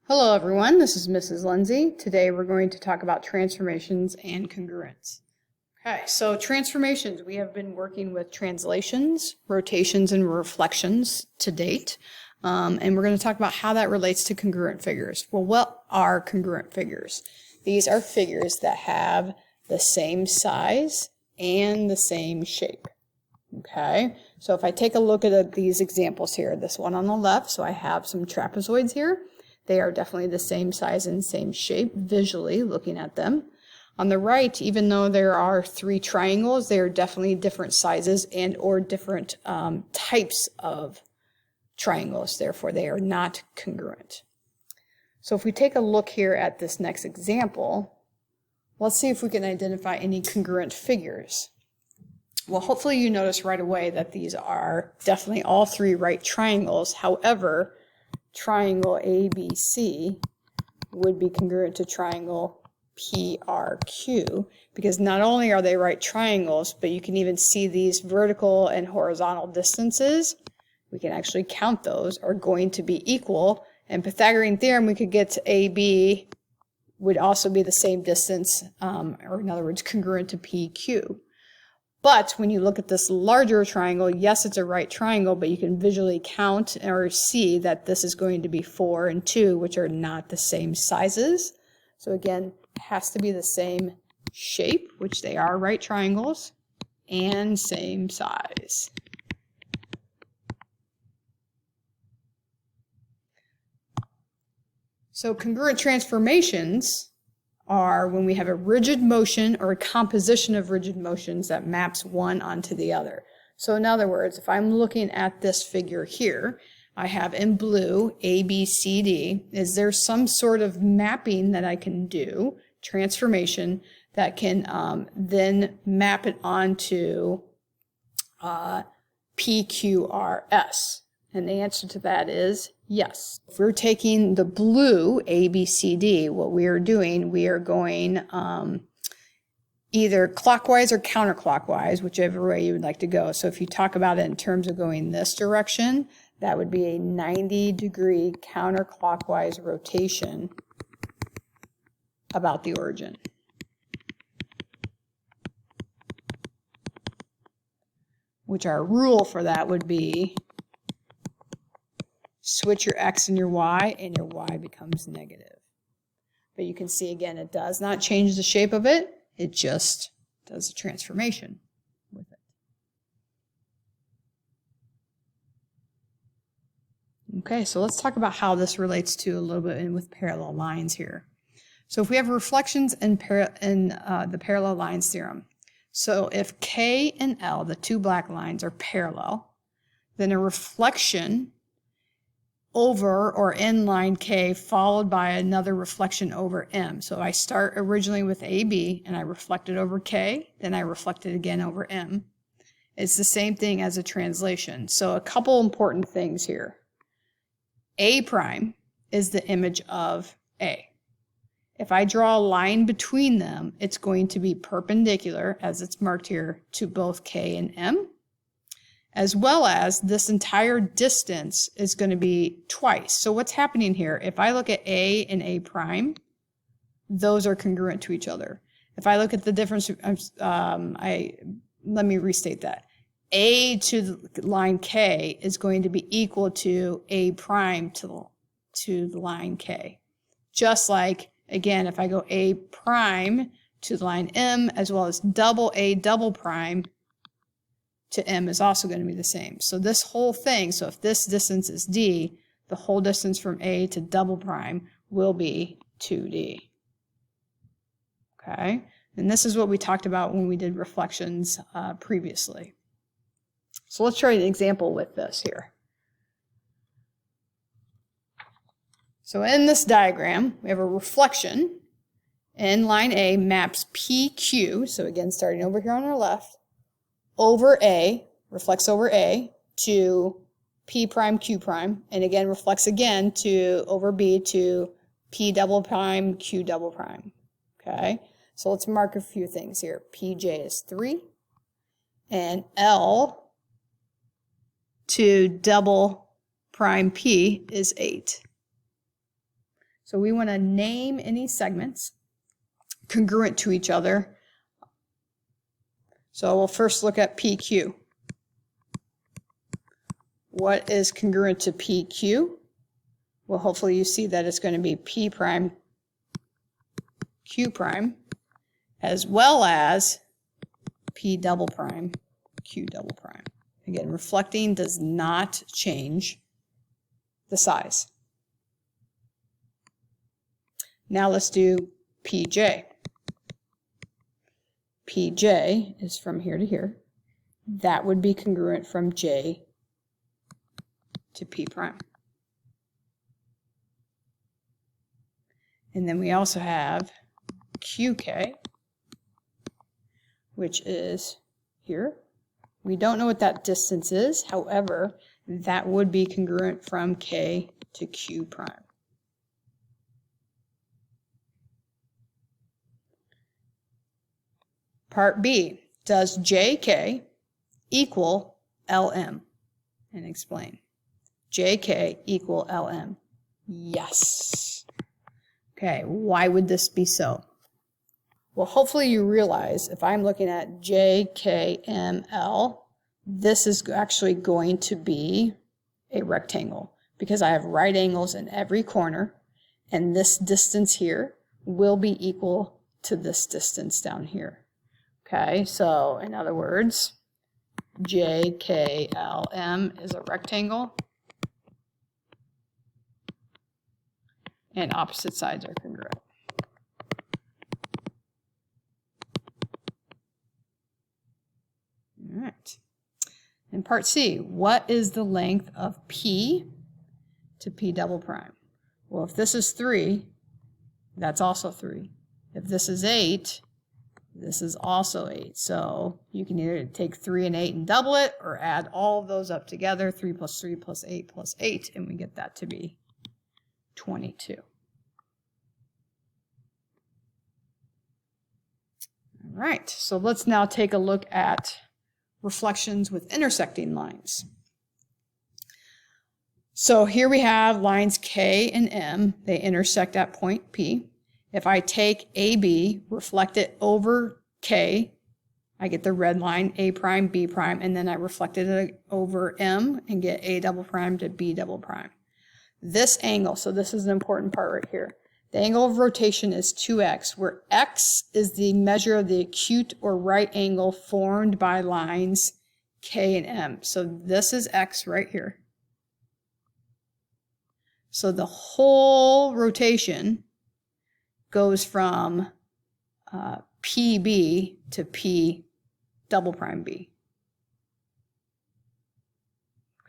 Hello everyone, this is Mrs. Lindsay. Today we're going to talk about transformations and congruence. Okay, so transformations, we have been working with translations, rotations, and reflections to date. And we're going to talk about how that relates to congruent figures. Well, what are congruent figures? These are figures that have the same size and the same shape. Okay, so if I take a look at these examples here, this one on the left, so I have some trapezoids here. They are definitely the same size and same shape visually looking at them. On the right, even though there are three triangles, they are definitely different sizes and or different types of triangles. Therefore, they are not congruent. So if we take a look here at this next example, let's see if we can identify any congruent figures. Well, hopefully you notice right away that these are definitely all three right triangles. However, triangle ABC would be congruent to triangle PRQ because not only are they right triangles, but you can even see these vertical and horizontal distances. We can actually count those are going to be equal. And Pythagorean theorem, we could get to AB would also be the same distance, or in other words, congruent to PQ. But when you look at this larger triangle, yes, it's a right triangle, but you can visually count or see that this is going to be 4 and 2, which are not the same sizes. So again, it has to be the same shape, which they are right triangles, and same size. So congruent transformations are when we have a rigid motion or a composition of rigid motions that maps one onto the other. So in other words, if I'm looking at this figure here, I have in blue A, B, C, D. Is there some sort of mapping that I can do, transformation, that can then map it onto P, Q, R, S? And the answer to that is yes. If we're taking the blue A, B, C, D, what we are doing, we are going either clockwise or counterclockwise, whichever way you would like to go. So if you talk about it in terms of going this direction, that would be a 90-degree counterclockwise rotation about the origin. Which our rule for that would be switch your X and your Y, and your Y becomes negative. But you can see again, it does not change the shape of it. It just does a transformation with it. Okay, so let's talk about how this relates to a little bit with parallel lines here. So if we have reflections in the parallel lines theorem, so if K and L, the two black lines, are parallel, then a reflection over or in line K followed by another reflection over M. So I start originally with AB and I reflect it over K, then I reflect it again over M. It's the same thing as a translation. So a couple important things here. A prime is the image of A. If I draw a line between them, it's going to be perpendicular, as it's marked here, to both K and M. As well as this entire distance is going to be twice. So what's happening here? If I look at A and A prime, those are congruent to each other. If I look at the difference, let me restate that. A to the line K is going to be equal to A prime to the line K. Just like, again, if I go A prime to the line M, as well as double A double prime to M is also going to be the same. So this whole thing, so if this distance is D, the whole distance from A to double prime will be 2D. Okay, and this is what we talked about when we did reflections previously. So let's try an example with this here. So in this diagram, we have a reflection, and line A maps PQ, so again, starting over here on our left, over A, reflects over A to P prime Q prime, and again reflects again to over B to P double prime Q double prime. Okay, so let's mark a few things here. PJ is 3, and L to double prime P is 8. So we want to name any segments congruent to each other. So we'll first look at PQ. What is congruent to PQ? Well, hopefully you see that it's going to be P prime, Q prime, as well as P double prime, Q double prime. Again, reflecting does not change the size. Now let's do PJ. PJ is from here to here. That would be congruent from J to P prime. And then we also have QK, which is here. We don't know what that distance is. However, that would be congruent from K to Q prime. Part B, does JK equal LM? And explain. JK equal LM. Yes. Okay, why would this be so? Well, hopefully you realize if I'm looking at JKML, this is actually going to be a rectangle because I have right angles in every corner, and this distance here will be equal to this distance down here. Okay, so in other words, JKLM is a rectangle and opposite sides are congruent. All right. And part C, what is the length of P to P double prime? Well, if this is 3, that's also 3. If this is 8, this is also 8. So you can either take 3 and 8 and double it, or add all of those up together, 3 plus 3 plus 8 plus 8, and we get that to be 22. All right, so let's now take a look at reflections with intersecting lines. So here we have lines K and M. They intersect at point P. If I take AB, reflect it over K, I get the red line, A prime, B prime, and then I reflected it over M and get A double prime to B double prime. This angle, so this is an important part right here. The angle of rotation is 2x, where x is the measure of the acute or right angle formed by lines K and M. So this is x right here. So the whole rotation goes from PB to P double prime B.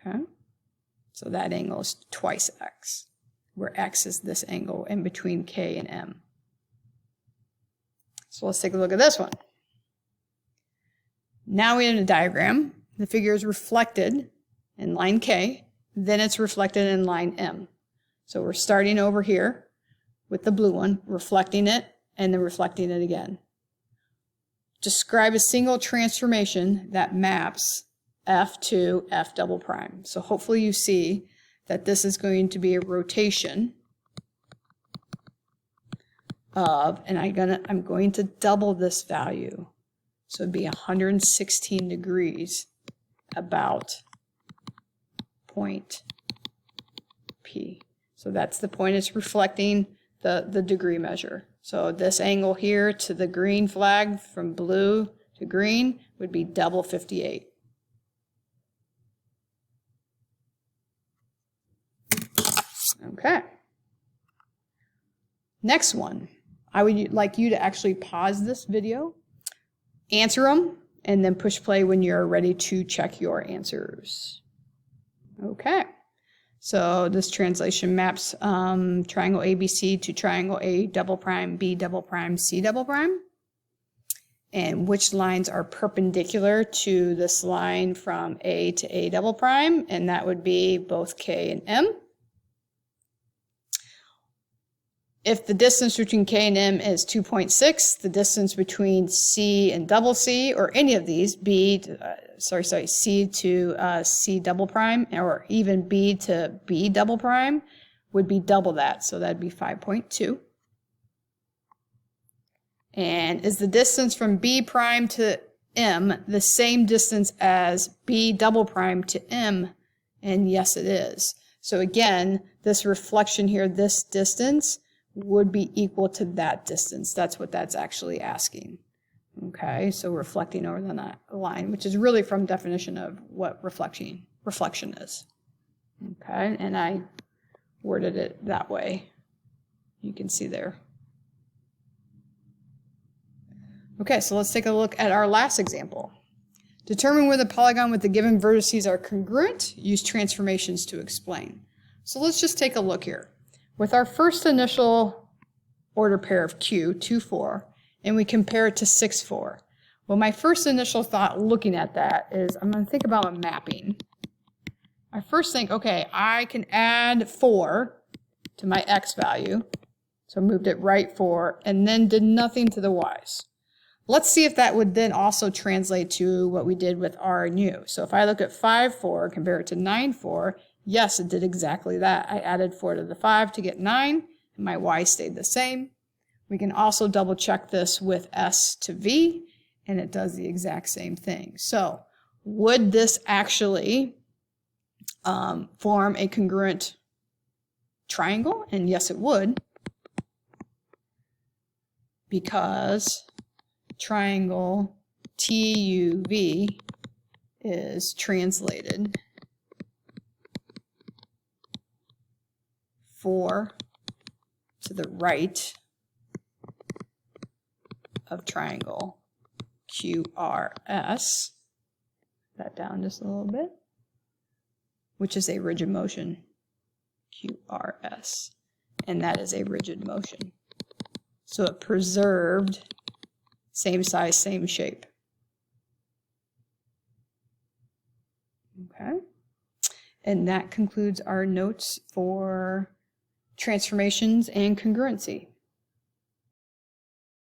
Okay, so that angle is twice x, where x is this angle in between K and M. So let's take a look at this one. Now we have a diagram. The figure is reflected in line K, then it's reflected in line M. So we're starting over here with the blue one, reflecting it, and then reflecting it again. Describe a single transformation that maps F to F double prime. So hopefully you see that this is going to be a rotation of, and I'm going to double this value. So it'd be 116 degrees about point P. So that's the point it's reflecting the degree measure. So this angle here to the green flag from blue to green would be double 58. Okay. Next one. I would like you to actually pause this video, answer them, and then push play when you're ready to check your answers. Okay. So this translation maps triangle ABC to triangle A double prime, B double prime, C double prime. And which lines are perpendicular to this line from A to A double prime? And that would be both K and M. If the distance between K and M is 2.6, the distance between C and double C, or any of these, C to C double prime, or even B to B double prime, would be double that, so that'd be 5.2. And is the distance from B prime to M the same distance as B double prime to M? And yes, it is. So again, this reflection here, this distance, would be equal to that distance. That's what that's actually asking. Okay, so reflecting over the line, which is really from definition of what reflection is. Okay, and I worded it that way. You can see there. Okay, so let's take a look at our last example. Determine whether the polygon with the given vertices are congruent. Use transformations to explain. So let's just take a look here. With our first initial order pair of Q, 2, 4, and we compare it to 6, 4. Well, my first initial thought looking at that is I'm going to think about a mapping. I first think, okay, I can add 4 to my x value. So I moved it right 4 and then did nothing to the y's. Let's see if that would then also translate to what we did with R and U. So if I look at 5, 4, compare it to 9, 4, yes, it did exactly that. I added 4 to the 5 to get 9, and my y stayed the same. We can also double check this with S to V, and it does the exact same thing. So would this actually form a congruent triangle? And yes, it would, because triangle TUV is translated 4 to the right of triangle QRS. That down just a little bit, which is a rigid motion, QRS, and that is a rigid motion. So it preserved same size, same shape. Okay, and that concludes our notes for transformations and congruency.